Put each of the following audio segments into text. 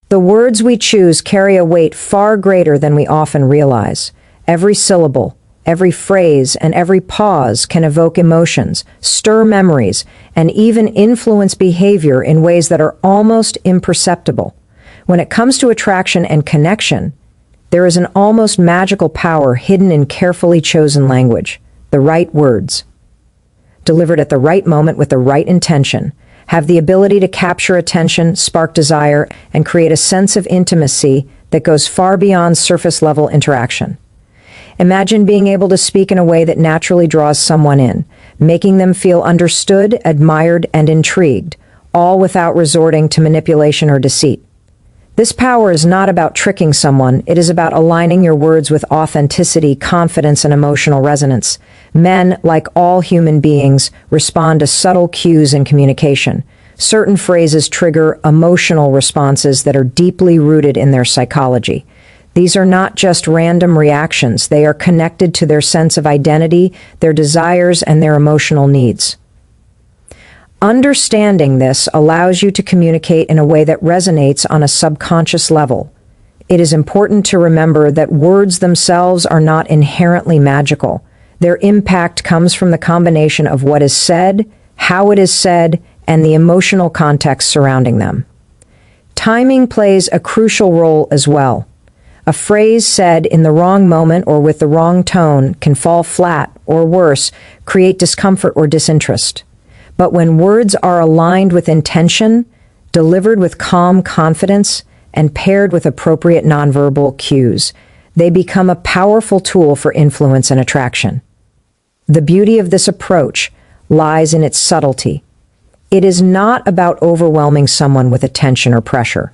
The words we choose carry a weight far greater than we often realize. Every syllable, every phrase, and every pause can evoke emotions, stir memories, and even influence behavior in ways that are almost imperceptible. When it comes to attraction and connection, there is an almost magical power hidden in carefully chosen language. The right words, delivered at the right moment with the right intention, have the ability to capture attention, spark desire, and create a sense of intimacy that goes far beyond surface-level interaction. Imagine being able to speak in a way that naturally draws someone in, making them feel understood, admired, and intrigued, all without resorting to manipulation or deceit. This power is not about tricking someone, it is about aligning your words with authenticity, confidence, and emotional resonance. Men, like all human beings, respond to subtle cues in communication. Certain phrases trigger emotional responses that are deeply rooted in their psychology. These are not just random reactions, they are connected to their sense of identity, their desires, and their emotional needs. Understanding this allows you to communicate in a way that resonates on a subconscious level. It is important to remember that words themselves are not inherently magical. Their impact comes from the combination of what is said, how it is said, and the emotional context surrounding them. Timing plays a crucial role as well. A phrase said in the wrong moment or with the wrong tone can fall flat, or worse, create discomfort or disinterest. But when words are aligned with intention, delivered with calm confidence, and paired with appropriate nonverbal cues, they become a powerful tool for influence and attraction. The beauty of this approach lies in its subtlety. It is not about overwhelming someone with attention or pressure.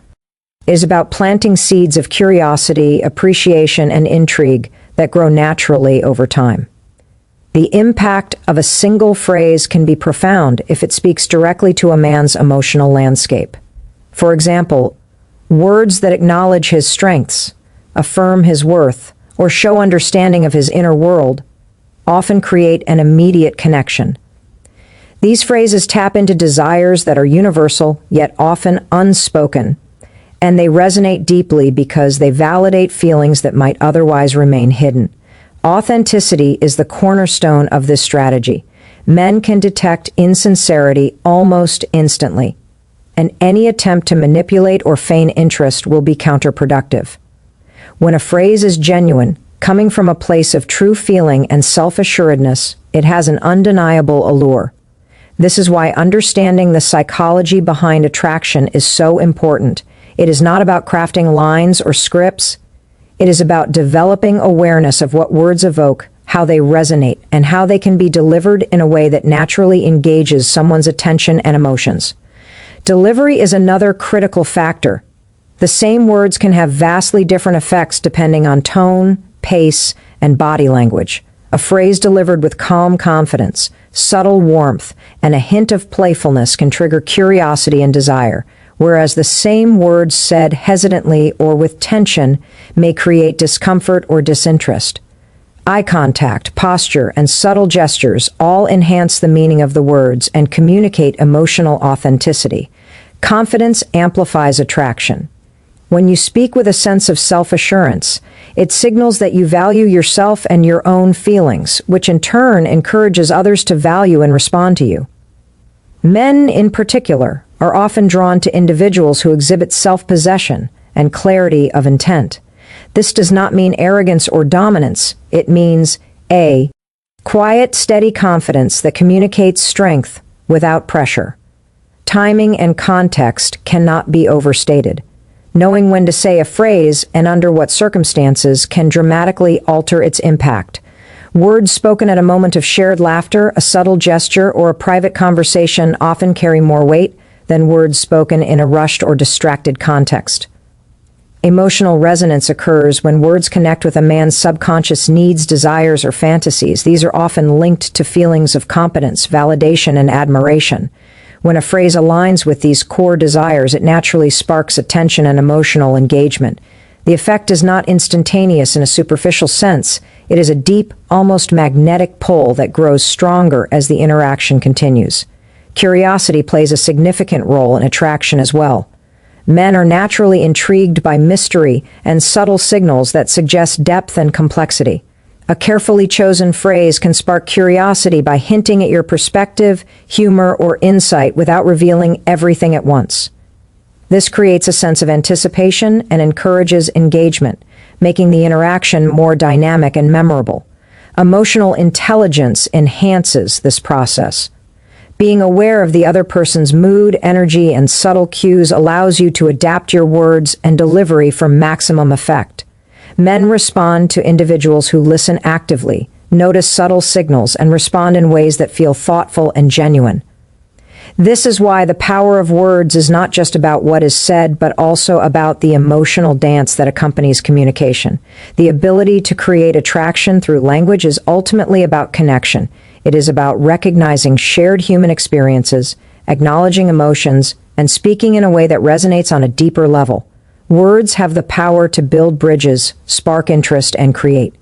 It is about planting seeds of curiosity, appreciation, and intrigue that grow naturally over time. The impact of a single phrase can be profound if it speaks directly to a man's emotional landscape. For example, words that acknowledge his strengths, affirm his worth, or show understanding of his inner world often create an immediate connection. These phrases tap into desires that are universal, yet often unspoken, and they resonate deeply because they validate feelings that might otherwise remain hidden. Authenticity is the cornerstone of this strategy. Men can detect insincerity almost instantly, and any attempt to manipulate or feign interest will be counterproductive. When a phrase is genuine, coming from a place of true feeling and self-assuredness, it has an undeniable allure. This is why understanding the psychology behind attraction is so important. It is not about crafting lines or scripts. It is about developing awareness of what words evoke, how they resonate, and how they can be delivered in a way that naturally engages someone's attention and emotions. Delivery is another critical factor. The same words can have vastly different effects depending on tone, pace, and body language. A phrase delivered with calm confidence, subtle warmth, and a hint of playfulness can trigger curiosity and desire, whereas the same words said hesitantly or with tension may create discomfort or disinterest. Eye contact, posture, and subtle gestures all enhance the meaning of the words and communicate emotional authenticity. Confidence amplifies attraction. When you speak with a sense of self-assurance, it signals that you value yourself and your own feelings, which in turn encourages others to value and respond to you. Men, in particular, are often drawn to individuals who exhibit self-possession and clarity of intent. This does not mean arrogance or dominance. It means a quiet, steady confidence that communicates strength without pressure. Timing and context cannot be overstated. Knowing when to say a phrase and under what circumstances can dramatically alter its impact. Words spoken at a moment of shared laughter, a subtle gesture, or a private conversation often carry more weight than words spoken in a rushed or distracted context. Emotional resonance occurs when words connect with a man's subconscious needs, desires, or fantasies. These are often linked to feelings of competence, validation, and admiration. When a phrase aligns with these core desires, it naturally sparks attention and emotional engagement. The effect is not instantaneous in a superficial sense. It is a deep, almost magnetic pull that grows stronger as the interaction continues. Curiosity plays a significant role in attraction as well. Men are naturally intrigued by mystery and subtle signals that suggest depth and complexity. A carefully chosen phrase can spark curiosity by hinting at your perspective, humor, or insight without revealing everything at once. This creates a sense of anticipation and encourages engagement, making the interaction more dynamic and memorable. Emotional intelligence enhances this process. Being aware of the other person's mood, energy, and subtle cues allows you to adapt your words and delivery for maximum effect. Men respond to individuals who listen actively, notice subtle signals, and respond in ways that feel thoughtful and genuine. This is why the power of words is not just about what is said, but also about the emotional dance that accompanies communication. The ability to create attraction through language is ultimately about connection. It is about recognizing shared human experiences, acknowledging emotions, and speaking in a way that resonates on a deeper level. Words have the power to build bridges, spark interest, and create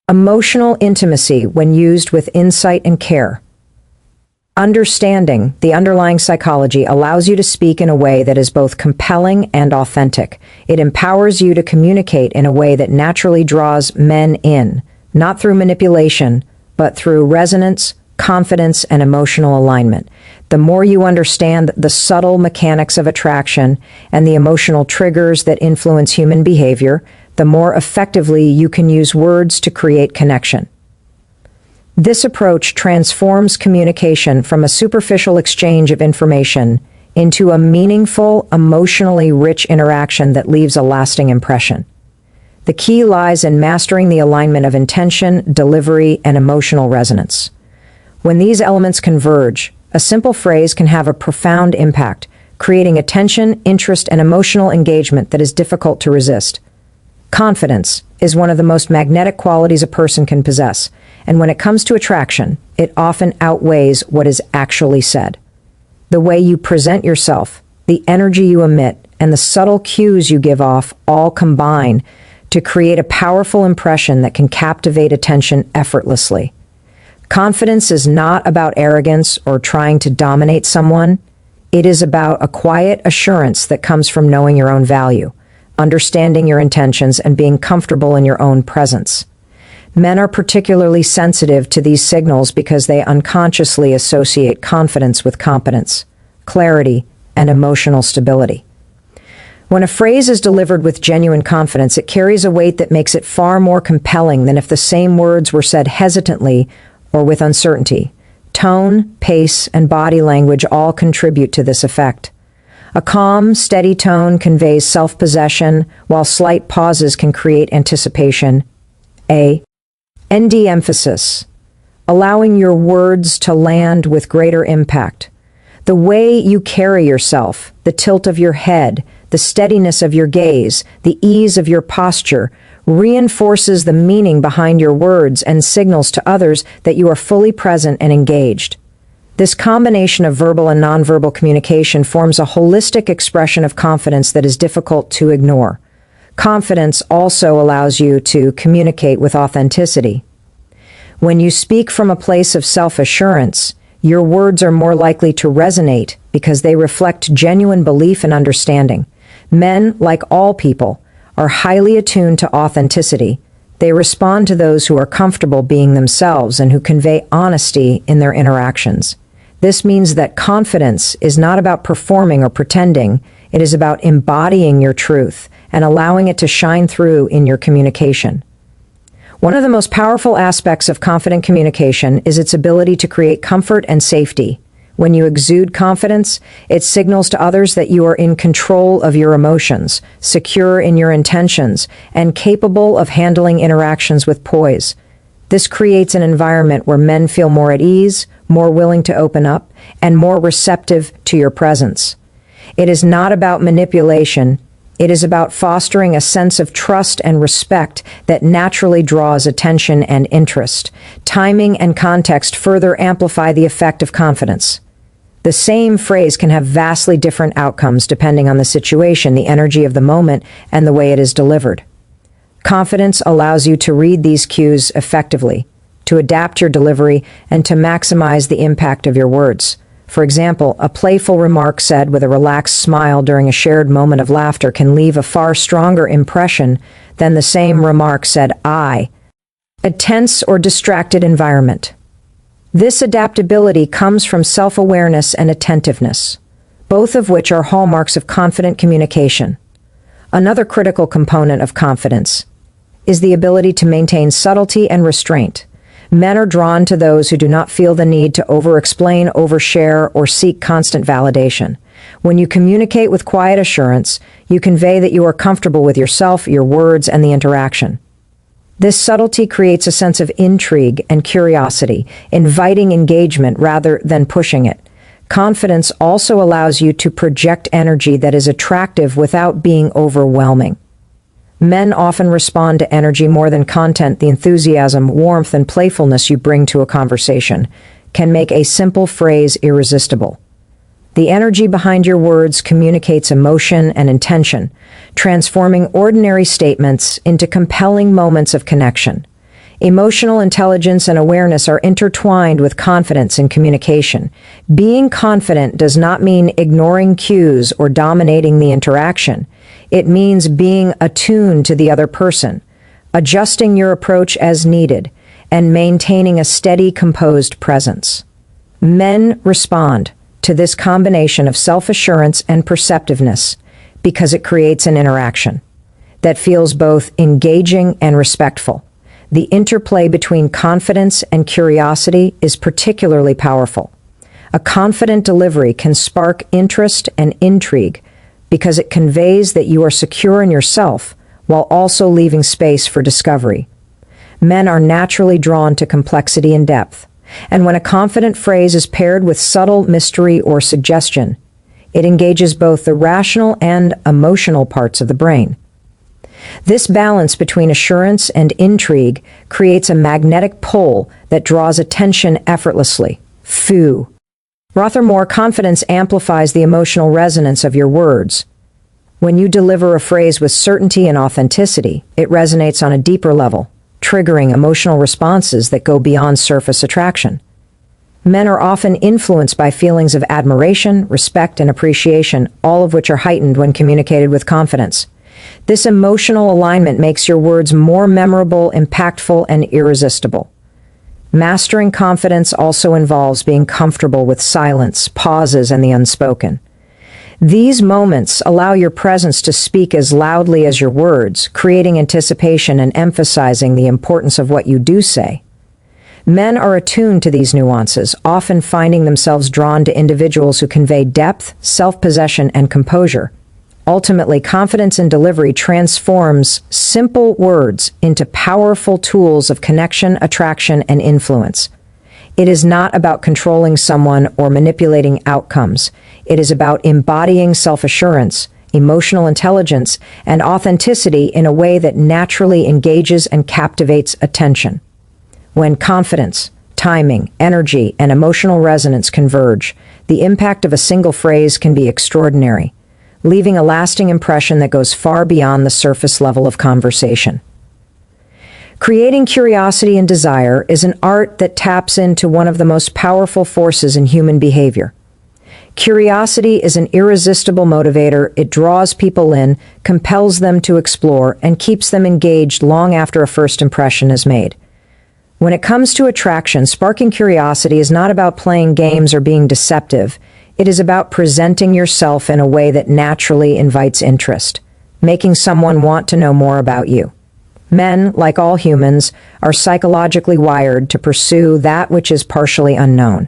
emotional intimacy when used with insight and care. Understanding the underlying psychology allows you to speak in a way that is both compelling and authentic. It empowers you to communicate in a way that naturally draws men in, not through manipulation, but through resonance, confidence, and emotional alignment. The more you understand the subtle mechanics of attraction and the emotional triggers that influence human behavior, the more effectively you can use words to create connection. This approach transforms communication from a superficial exchange of information into a meaningful, emotionally rich interaction that leaves a lasting impression. The key lies in mastering the alignment of intention, delivery, and emotional resonance. When these elements converge, a simple phrase can have a profound impact, creating attention, interest, and emotional engagement that is difficult to resist. Confidence is one of the most magnetic qualities a person can possess, and when it comes to attraction, it often outweighs what is actually said. The way you present yourself, the energy you emit, and the subtle cues you give off all combine to create a powerful impression that can captivate attention effortlessly. Confidence is not about arrogance or trying to dominate someone. It is about a quiet assurance that comes from knowing your own value, understanding your intentions, and being comfortable in your own presence. Men are particularly sensitive to these signals because they unconsciously associate confidence with competence, clarity, and emotional stability. When a phrase is delivered with genuine confidence, it carries a weight that makes it far more compelling than if the same words were said hesitantly or with uncertainty. Tone, pace, and body language all contribute to this effect. A calm, steady tone conveys self-possession, while slight pauses can create anticipation. Emphasis, allowing your words to land with greater impact. The way you carry yourself, the tilt of your head, the steadiness of your gaze, the ease of your posture, reinforces the meaning behind your words and signals to others that you are fully present and engaged. This combination of verbal and nonverbal communication forms a holistic expression of confidence that is difficult to ignore. Confidence also allows you to communicate with authenticity. When you speak from a place of self-assurance, your words are more likely to resonate because they reflect genuine belief and understanding. Men, like all people, are highly attuned to authenticity. They respond to those who are comfortable being themselves and who convey honesty in their interactions. This means that confidence is not about performing or pretending. It is about embodying your truth and allowing it to shine through in your communication. One of the most powerful aspects of confident communication is its ability to create comfort and safety. When you exude confidence, it signals to others that you are in control of your emotions, secure in your intentions, and capable of handling interactions with poise. This creates an environment where men feel more at ease, more willing to open up, and more receptive to your presence. It is not about manipulation. It is about fostering a sense of trust and respect that naturally draws attention and interest. Timing and context further amplify the effect of confidence. The same phrase can have vastly different outcomes depending on the situation, the energy of the moment, and the way it is delivered. Confidence allows you to read these cues effectively, to adapt your delivery, and to maximize the impact of your words. For example, a playful remark said with a relaxed smile during a shared moment of laughter can leave a far stronger impression than the same remark said a tense or distracted environment. This adaptability comes from self-awareness and attentiveness, both of which are hallmarks of confident communication. Another critical component of confidence is the ability to maintain subtlety and restraint. Men are drawn to those who do not feel the need to over-explain, overshare, or seek constant validation. When you communicate with quiet assurance, you convey that you are comfortable with yourself, your words, and the interaction. This subtlety creates a sense of intrigue and curiosity, inviting engagement rather than pushing it. Confidence also allows you to project energy that is attractive without being overwhelming. Men often respond to energy more than content. The enthusiasm, warmth, and playfulness you bring to a conversation can make a simple phrase irresistible. The energy behind your words communicates emotion and intention, transforming ordinary statements into compelling moments of connection. Emotional intelligence and awareness are intertwined with confidence in communication. Being confident does not mean ignoring cues or dominating the interaction. It means being attuned to the other person, adjusting your approach as needed, and maintaining a steady, composed presence. Men respond to this combination of self-assurance and perceptiveness because it creates an interaction that feels both engaging and respectful. The interplay between confidence and curiosity is particularly powerful. A confident delivery can spark interest and intrigue because it conveys that you are secure in yourself while also leaving space for discovery. Men are naturally drawn to complexity and depth, and when a confident phrase is paired with subtle mystery or suggestion, it engages both the rational and emotional parts of the brain. This balance between assurance and intrigue creates a magnetic pull that draws attention effortlessly. Furthermore, confidence amplifies the emotional resonance of your words. When you deliver a phrase with certainty and authenticity, it resonates on a deeper level, triggering emotional responses that go beyond surface attraction. Men are often influenced by feelings of admiration, respect, and appreciation, all of which are heightened when communicated with confidence. This emotional alignment makes your words more memorable, impactful, and irresistible. Mastering confidence also involves being comfortable with silence, pauses, and the unspoken. These moments allow your presence to speak as loudly as your words, creating anticipation and emphasizing the importance of what you do say. Men are attuned to these nuances, often finding themselves drawn to individuals who convey depth, self-possession, and composure. Ultimately, confidence in delivery transforms simple words into powerful tools of connection, attraction, and influence. It is not about controlling someone or manipulating outcomes. It is about embodying self-assurance, emotional intelligence, and authenticity in a way that naturally engages and captivates attention. When confidence, timing, energy, and emotional resonance converge, the impact of a single phrase can be extraordinary, leaving a lasting impression that goes far beyond the surface level of conversation. Creating curiosity and desire is an art that taps into one of the most powerful forces in human behavior. Curiosity is an irresistible motivator. It draws people in, compels them to explore, and keeps them engaged long after a first impression is made. When it comes to attraction, sparking curiosity is not about playing games or being deceptive. It is about presenting yourself in a way that naturally invites interest, making someone want to know more about you. Men, like all humans, are psychologically wired to pursue that which is partially unknown,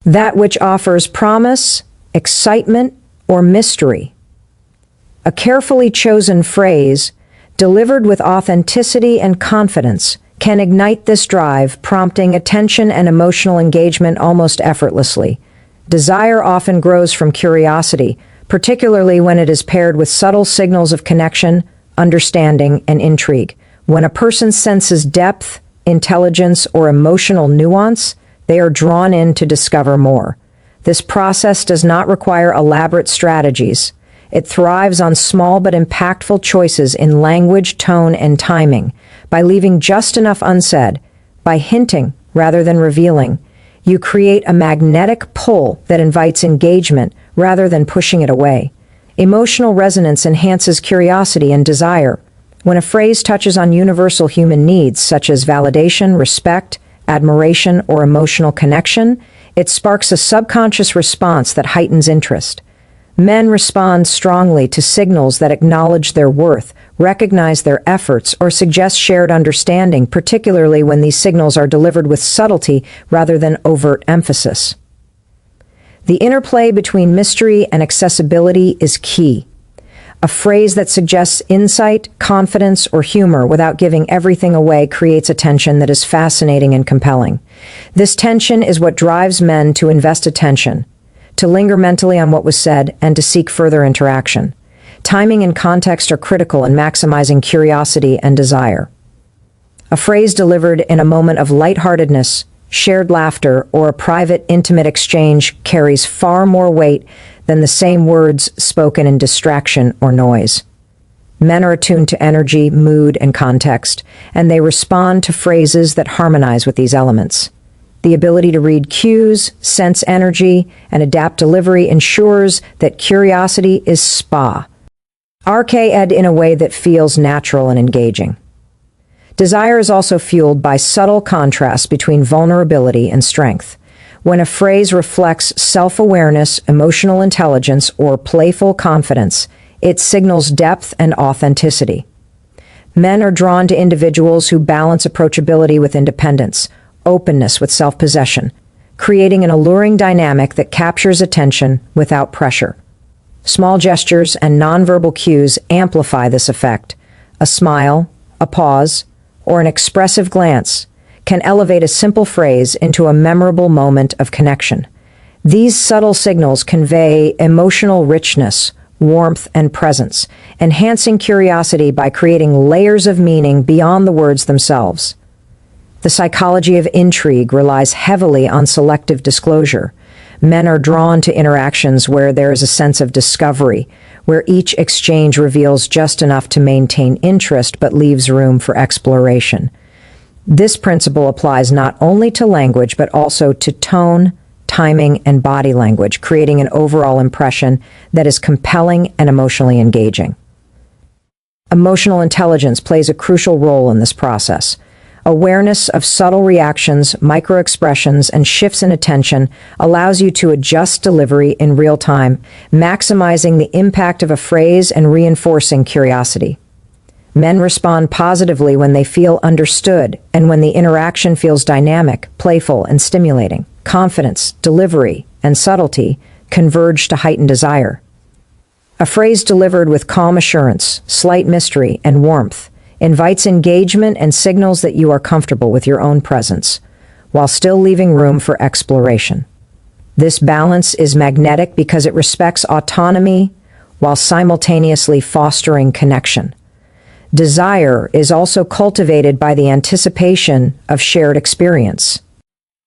that which offers promise, excitement, or mystery. A carefully chosen phrase, delivered with authenticity and confidence, can ignite this drive, prompting attention and emotional engagement almost effortlessly. Desire often grows from curiosity, particularly when it is paired with subtle signals of connection, understanding, and intrigue. When a person senses depth, intelligence, or emotional nuance, they are drawn in to discover more. This process does not require elaborate strategies. It thrives on small but impactful choices in language, tone, and timing. By leaving just enough unsaid, by hinting rather than revealing, You create a magnetic pull that invites engagement rather than pushing it away. Emotional resonance enhances curiosity and desire. When a phrase touches on universal human needs such as validation, respect, admiration, or emotional connection, it sparks a subconscious response that heightens interest. Men respond strongly to signals that acknowledge their worth, recognize their efforts, or suggest shared understanding, particularly when these signals are delivered with subtlety rather than overt emphasis. The interplay between mystery and accessibility is key. A phrase that suggests insight, confidence, or humor without giving everything away creates a tension that is fascinating and compelling. This tension is what drives men to invest attention, to linger mentally on what was said, and to seek further interaction. Timing and context are critical in maximizing curiosity and desire. A phrase delivered in a moment of lightheartedness, shared laughter, or a private, intimate exchange carries far more weight than the same words spoken in distraction or noise. Men are attuned to energy, mood, and context, and they respond to phrases that harmonize with these elements. The ability to read cues, sense energy, and adapt delivery ensures that curiosity is arcade in a way that feels natural and engaging. Desire is also fueled by subtle contrasts between vulnerability and strength. When a phrase reflects self-awareness, emotional intelligence, or playful confidence, it signals depth and authenticity. Men are drawn to individuals who balance approachability with independence, openness with self-possession, creating an alluring dynamic that captures attention without pressure. Small gestures and nonverbal cues amplify this effect. A smile, a pause, or an expressive glance can elevate a simple phrase into a memorable moment of connection. These subtle signals convey emotional richness, warmth, and presence, enhancing curiosity by creating layers of meaning beyond the words themselves. The psychology of intrigue relies heavily on selective disclosure. Men are drawn to interactions where there is a sense of discovery, where each exchange reveals just enough to maintain interest but leaves room for exploration. This principle applies not only to language but also to tone, timing, and body language, creating an overall impression that is compelling and emotionally engaging. Emotional intelligence plays a crucial role in this process. Awareness of subtle reactions, microexpressions, and shifts in attention allows you to adjust delivery in real time, maximizing the impact of a phrase and reinforcing curiosity. Men respond positively when they feel understood and when the interaction feels dynamic, playful, and stimulating. Confidence, delivery, and subtlety converge to heighten desire. A phrase delivered with calm assurance, slight mystery, and warmth invites engagement and signals that you are comfortable with your own presence, while still leaving room for exploration. This balance is magnetic because it respects autonomy while simultaneously fostering connection. Desire is also cultivated by the anticipation of shared experience.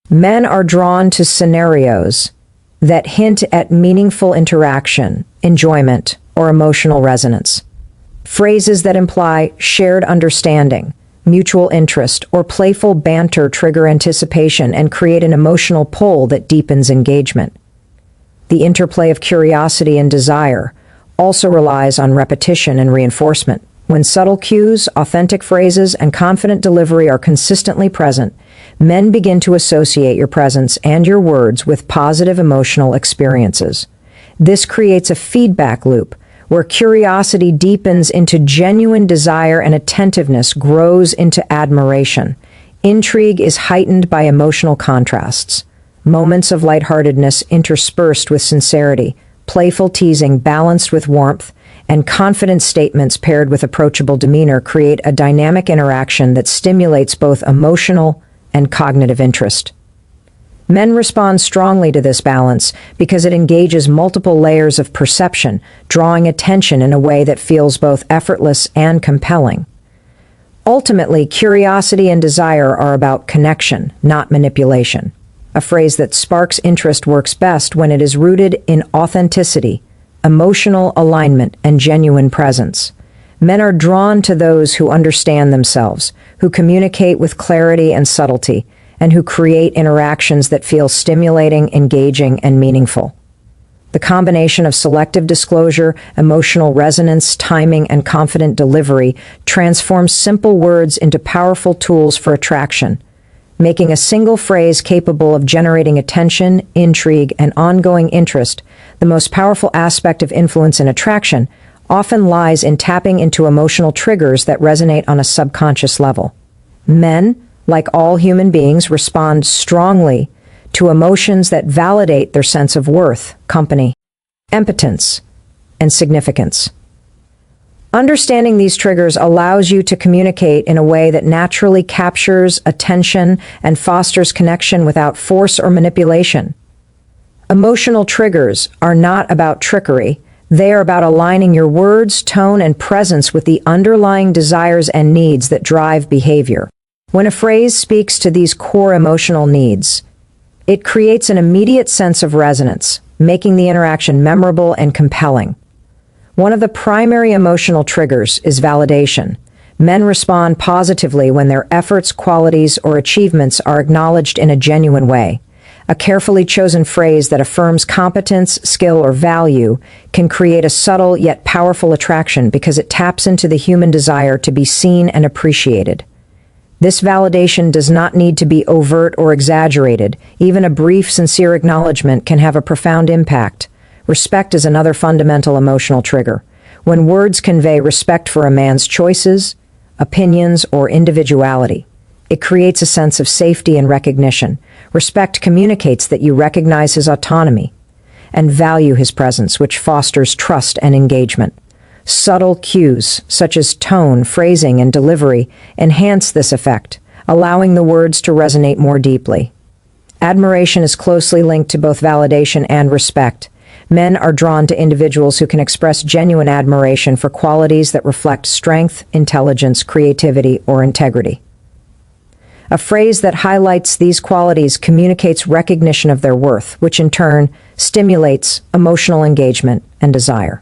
Men are drawn to scenarios that hint at meaningful interaction, enjoyment, or emotional resonance. Phrases that imply shared understanding, mutual interest, or playful banter trigger anticipation and create an emotional pull that deepens engagement. The interplay of curiosity and desire also relies on repetition and reinforcement. When subtle cues, authentic phrases, and confident delivery are consistently present, men begin to associate your presence and your words with positive emotional experiences. This creates a feedback loop where curiosity deepens into genuine desire and attentiveness grows into admiration. Intrigue is heightened by emotional contrasts. Moments of lightheartedness interspersed with sincerity, playful teasing balanced with warmth, and confident statements paired with approachable demeanor create a dynamic interaction that stimulates both emotional and cognitive interest. Men respond strongly to this balance because it engages multiple layers of perception, drawing attention in a way that feels both effortless and compelling. Ultimately, curiosity and desire are about connection, not manipulation. A phrase that sparks interest works best when it is rooted in authenticity, emotional alignment, and genuine presence. Men are drawn to those who understand themselves, who communicate with clarity and subtlety, and who create interactions that feel stimulating, engaging, and meaningful. The combination of selective disclosure, emotional resonance, timing, and confident delivery transforms simple words into powerful tools for attraction, making a single phrase capable of generating attention, intrigue, and ongoing interest. The most powerful aspect of influence and attraction often lies in tapping into emotional triggers that resonate on a subconscious level. Men, like all human beings, respond strongly to emotions that validate their sense of worth, company, impotence, and significance. Understanding these triggers allows you to communicate in a way that naturally captures attention and fosters connection without force or manipulation. Emotional triggers are not about trickery. They are about aligning your words, tone, and presence with the underlying desires and needs that drive behavior. When a phrase speaks to these core emotional needs, it creates an immediate sense of resonance, making the interaction memorable and compelling. One of the primary emotional triggers is validation. Men respond positively when their efforts, qualities, or achievements are acknowledged in a genuine way. A carefully chosen phrase that affirms competence, skill, or value can create a subtle yet powerful attraction because it taps into the human desire to be seen and appreciated. This validation does not need to be overt or exaggerated. Even a brief, sincere acknowledgement can have a profound impact. Respect is another fundamental emotional trigger. When words convey respect for a man's choices, opinions, or individuality, it creates a sense of safety and recognition. Respect communicates that you recognize his autonomy and value his presence, which fosters trust and engagement. Subtle cues, such as tone, phrasing, and delivery, enhance this effect, allowing the words to resonate more deeply. Admiration is closely linked to both validation and respect. Men are drawn to individuals who can express genuine admiration for qualities that reflect strength, intelligence, creativity, or integrity. A phrase that highlights these qualities communicates recognition of their worth, which in turn stimulates emotional engagement and desire.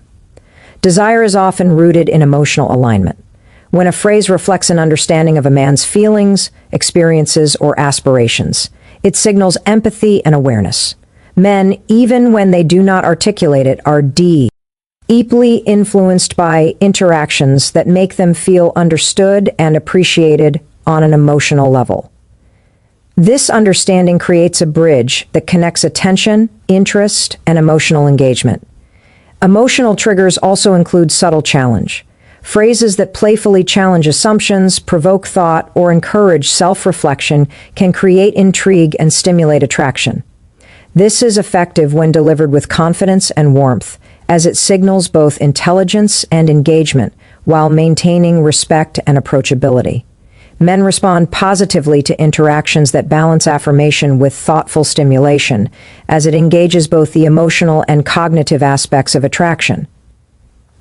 Desire is often rooted in emotional alignment. When a phrase reflects an understanding of a man's feelings, experiences, or aspirations, it signals empathy and awareness. Men, even when they do not articulate it, are deeply influenced by interactions that make them feel understood and appreciated on an emotional level. This understanding creates a bridge that connects attention, interest, and emotional engagement. Emotional triggers also include subtle challenge. Phrases that playfully challenge assumptions, provoke thought, or encourage self-reflection can create intrigue and stimulate attraction. This is effective when delivered with confidence and warmth, as it signals both intelligence and engagement while maintaining respect and approachability. Men respond positively to interactions that balance affirmation with thoughtful stimulation, as it engages both the emotional and cognitive aspects of attraction.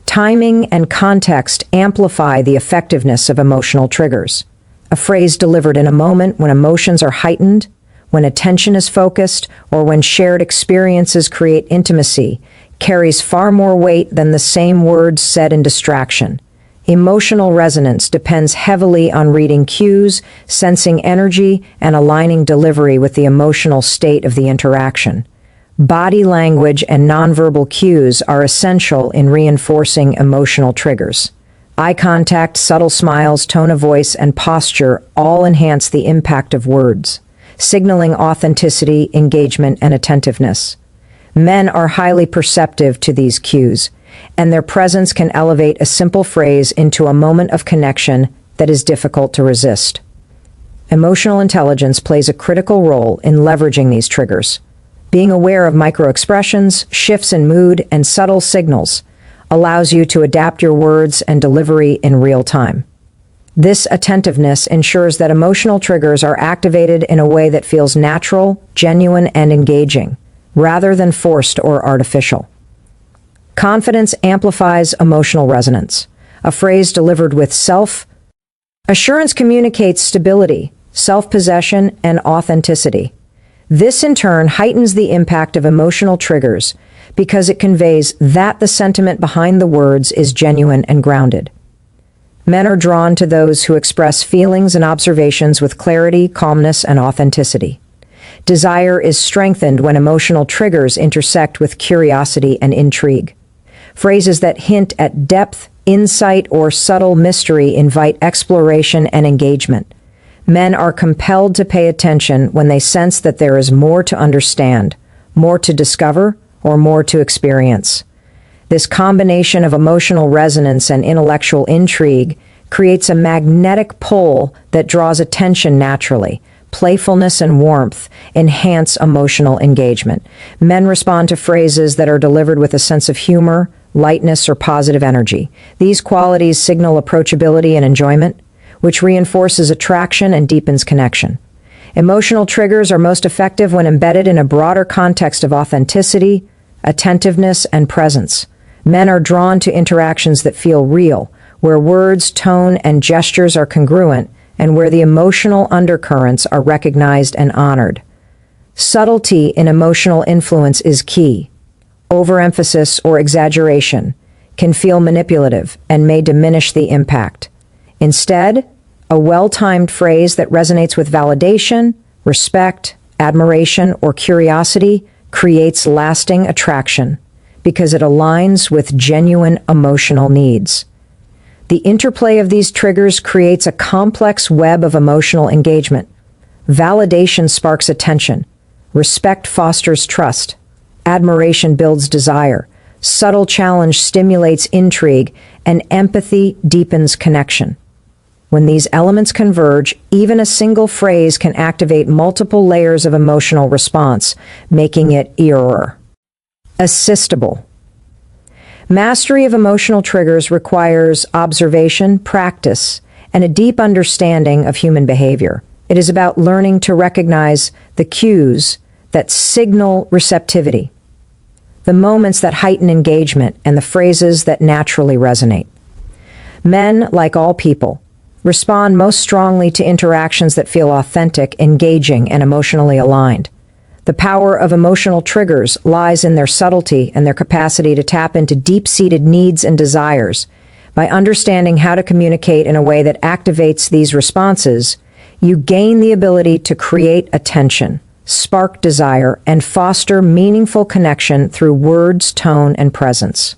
Timing and context amplify the effectiveness of emotional triggers. A phrase delivered in a moment when emotions are heightened, when attention is focused, or when shared experiences create intimacy, carries far more weight than the same words said in distraction. Emotional resonance depends heavily on reading cues, sensing energy, and aligning delivery with the emotional state of the interaction. Body language and nonverbal cues are essential in reinforcing emotional triggers. Eye contact, subtle smiles, tone of voice, and posture all enhance the impact of words, signaling authenticity, engagement, and attentiveness. Men are highly perceptive to these cues, and their presence can elevate a simple phrase into a moment of connection that is difficult to resist. Emotional intelligence plays a critical role in leveraging these triggers. Being aware of microexpressions, shifts in mood, and subtle signals allows you to adapt your words and delivery in real time. This attentiveness ensures that emotional triggers are activated in a way that feels natural, genuine, and engaging, rather than forced or artificial. Confidence amplifies emotional resonance. A phrase delivered with self-assurance communicates stability, self-possession, and authenticity. This in turn heightens the impact of emotional triggers because it conveys that the sentiment behind the words is genuine and grounded. Men are drawn to those who express feelings and observations with clarity, calmness, and authenticity. Desire is strengthened when emotional triggers intersect with curiosity and intrigue. Phrases that hint at depth, insight, or subtle mystery invite exploration and engagement. Men are compelled to pay attention when they sense that there is more to understand, more to discover, or more to experience. This combination of emotional resonance and intellectual intrigue creates a magnetic pull that draws attention naturally. Playfulness and warmth enhance emotional engagement. Men respond to phrases that are delivered with a sense of humor, lightness, or positive energy. These qualities signal approachability and enjoyment, which reinforces attraction and deepens connection. Emotional triggers are most effective when embedded in a broader context of authenticity, attentiveness, and presence. Men are drawn to interactions that feel real, where words, tone, and gestures are congruent, and where the emotional undercurrents are recognized and honored. Subtlety in emotional influence is key. Overemphasis or exaggeration can feel manipulative and may diminish the impact. Instead, a well-timed phrase that resonates with validation, respect, admiration, or curiosity creates lasting attraction because it aligns with genuine emotional needs. The interplay of these triggers creates a complex web of emotional engagement. Validation sparks attention. Respect fosters trust. Admiration builds desire. Subtle challenge stimulates intrigue, and empathy deepens connection. When these elements converge, even a single phrase can activate multiple layers of emotional response, making it irresistible. Mastery of emotional triggers requires observation, practice, and a deep understanding of human behavior. It is about learning to recognize the cues that signal receptivity, the moments that heighten engagement, and the phrases that naturally resonate. Men, like all people, respond most strongly to interactions that feel authentic, engaging, and emotionally aligned. The power of emotional triggers lies in their subtlety and their capacity to tap into deep-seated needs and desires. By understanding how to communicate in a way that activates these responses, you gain the ability to create attention, spark desire, and foster meaningful connection through words, tone, and presence.